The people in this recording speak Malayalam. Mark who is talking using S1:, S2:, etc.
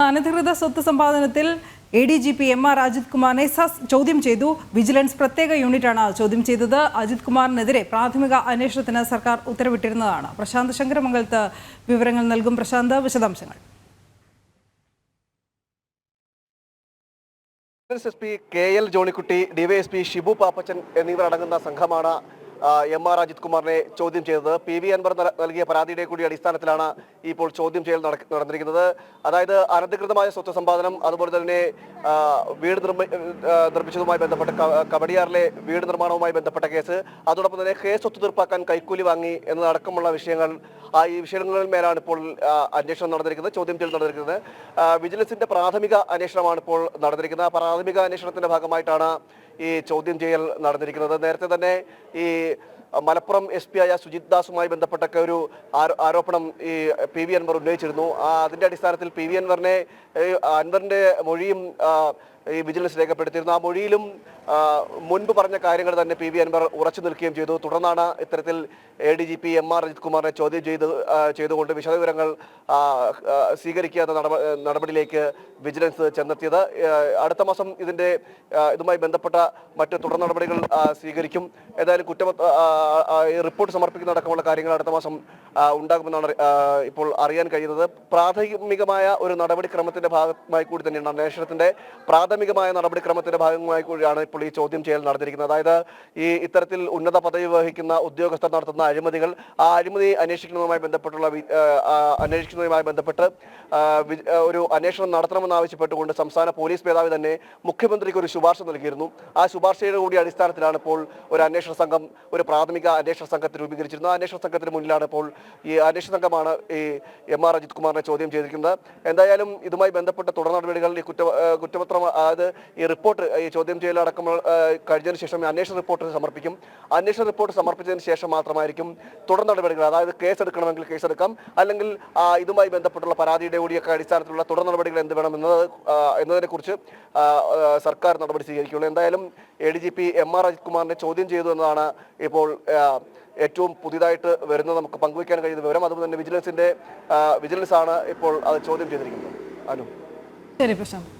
S1: അനധികൃത സ്വത്ത് സമ്പാദനത്തിൽ ADGP MR അജിത് കുമാറിനെ ചോദ്യം ചെയ്തു. വിജിലൻസ് പ്രത്യേക യൂണിറ്റാണ് ചോദ്യം ചെയ്തത്. അജിത് കുമാറിനെതിരെ പ്രാഥമിക അന്വേഷണത്തിന് സർക്കാർ ഉത്തരവിട്ടിരുന്നതാണ്. പ്രശാന്ത് ശങ്കരമംഗലത്ത് വിവരങ്ങൾ നൽകും. പ്രശാന്ത്, വിശദാംശങ്ങൾ.
S2: SP KL Johnykutty, DYSP Shibu Pappachan എന്നിവർ അടങ്ങുന്ന സംഘമാണ് MR അജിത് കുമാറിനെ ചോദ്യം ചെയ്തത്. PV അൻവർ നൽകിയ പരാതിയുടെ കൂടി അടിസ്ഥാനത്തിലാണ് ഇപ്പോൾ ചോദ്യം ചെയ്യൽ നടന്നിരിക്കുന്നത്. അതായത് അനധികൃതമായ സ്വത്ത് സമ്പാദനം, അതുപോലെ തന്നെ വീട് നിർമ്മിച്ചതുമായി ബന്ധപ്പെട്ട കവടിയാറിലെ വീട് നിർമ്മാണവുമായി ബന്ധപ്പെട്ട കേസ്, അതോടൊപ്പം തന്നെ കേസ് ഒത്തുതീർപ്പാക്കാൻ കൈക്കൂലി വാങ്ങി എന്നതടക്കമുള്ള വിഷയങ്ങൾ, ഈ വിഷയങ്ങളിൽ മേലാണ് ഇപ്പോൾ അന്വേഷണം നടന്നിരിക്കുന്നത്, ചോദ്യം ചെയ്യൽ നടന്നിരിക്കുന്നത്. വിജിലൻസിന്റെ പ്രാഥമിക അന്വേഷണമാണ് ഇപ്പോൾ നടന്നിരിക്കുന്നത്. ആ പ്രാഥമിക അന്വേഷണത്തിന്റെ ഭാഗമായിട്ടാണ് ഈ ചോദ്യം ചെയ്യൽ നടന്നിരിക്കുന്നത്. നേരത്തെ തന്നെ ഈ മലപ്പുറം SP ആയ സുജിത് ദാസുമായി ബന്ധപ്പെട്ടൊക്കെ ഒരു ആരോപണം ഈ PV അൻവർ ഉന്നയിച്ചിരുന്നു. അതിന്റെ അടിസ്ഥാനത്തിൽ PV അൻവറിന്റെ മൊഴിയും ഈ വിജിലൻസ് രേഖപ്പെടുത്തിയിരുന്നു. ആ മൊഴിയിലും മുൻപ് പറഞ്ഞ കാര്യങ്ങൾ തന്നെ PV അൻവർ ഉറച്ചു നിൽക്കുകയും ചെയ്തു. തുടർന്നാണ് ഇത്തരത്തിൽ ADGP MR അജിത് കുമാറിനെ ചോദ്യം ചെയ്തുകൊണ്ട് വിശദവിവരങ്ങൾ സ്വീകരിക്കുക എന്ന നടപടിയിലേക്ക് വിജിലൻസ് ചെന്നെത്തിയത്. അടുത്ത മാസം ഇതുമായി ബന്ധപ്പെട്ട മറ്റ് തുടർ നടപടികൾ സ്വീകരിക്കും. ഏതായാലും റിപ്പോർട്ട് സമർപ്പിക്കുന്ന അടക്കമുള്ള കാര്യങ്ങൾ അടുത്ത മാസം ഉണ്ടാകുമെന്നാണ് ഇപ്പോൾ അറിയാൻ കഴിയുന്നത്. പ്രാഥമികമായ ഒരു നടപടിക്രമത്തിന്റെ ഭാഗമായി കൂടി തന്നെയാണ്, അന്വേഷണത്തിന്റെ പ്രാഥമികമായ നടപടിക്രമത്തിന്റെ ഭാഗമായി കൂടിയാണ് ഇപ്പോൾ ഈ ചോദ്യം ചെയ്യൽ നടന്നിരിക്കുന്നത്. അതായത് ഇത്തരത്തിൽ ഉന്നത പദവി വഹിക്കുന്ന ഉദ്യോഗസ്ഥർ നടത്തുന്ന അഴിമതികൾ, ആ അഴിമതി അന്വേഷിക്കുന്നതുമായി ബന്ധപ്പെട്ട് ഒരു അന്വേഷണം നടത്തണമെന്നാവശ്യപ്പെട്ടുകൊണ്ട് സംസ്ഥാന പോലീസ് മേധാവി തന്നെ മുഖ്യമന്ത്രിക്ക് ഒരു ശുപാർശ നൽകിയിരുന്നു. ആ ശുപാർശയുടെ കൂടി അടിസ്ഥാനത്തിലാണ് ഇപ്പോൾ ഒരു പ്രാഥമിക അന്വേഷണ സംഘത്തെ രൂപീകരിച്ചിരുന്നത്. അന്വേഷണ സംഘത്തിന് മുന്നിലാണ് ഇപ്പോൾ ഈ അന്വേഷണ സംഘമാണ് ഈ MR അജിത് കുമാറിനെ ചോദ്യം ചെയ്തിരിക്കുന്നത്. എന്തായാലും ഇതുമായി ബന്ധപ്പെട്ട തുടർ നടപടികൾ, ഈ കുറ്റപത്രം, അതായത് ഈ റിപ്പോർട്ട്, ഈ ചോദ്യം ചെയ്യലടക്കം കഴിഞ്ഞതിന് ശേഷം അന്വേഷണ റിപ്പോർട്ട് സമർപ്പിക്കും. അന്വേഷണ റിപ്പോർട്ട് സമർപ്പിച്ചതിന് ശേഷം മാത്രമായിരിക്കും തുടർ നടപടികൾ, അതായത് കേസ് എടുക്കണമെങ്കിൽ കേസ് എടുക്കാം, അല്ലെങ്കിൽ ഇതുമായി ബന്ധപ്പെട്ടുള്ള പരാതിയുടെ കൂടിയൊക്കെ അടിസ്ഥാനത്തിലുള്ള തുടർ നടപടികൾ എന്ത് വേണം എന്നതിനെക്കുറിച്ച് സർക്കാർ നടപടി സ്വീകരിക്കുകയുള്ളൂ. എന്തായാലും ADGP MR അജിത് കുമാറിനെ ചോദ്യം ചെയ്തു എന്നതാണ് ഇപ്പോൾ ഏറ്റവും പുതിയതായിട്ട് വരുന്നത് നമുക്ക് പങ്കുവയ്ക്കാൻ കഴിയുന്ന വിവരം. അതുപോലെ തന്നെ വിജിലൻസ് ആണ് ഇപ്പോൾ അത് ചോദ്യം ചെയ്തിരിക്കുന്നത്. അനു,
S1: ശരി പ്രശാന്ത്.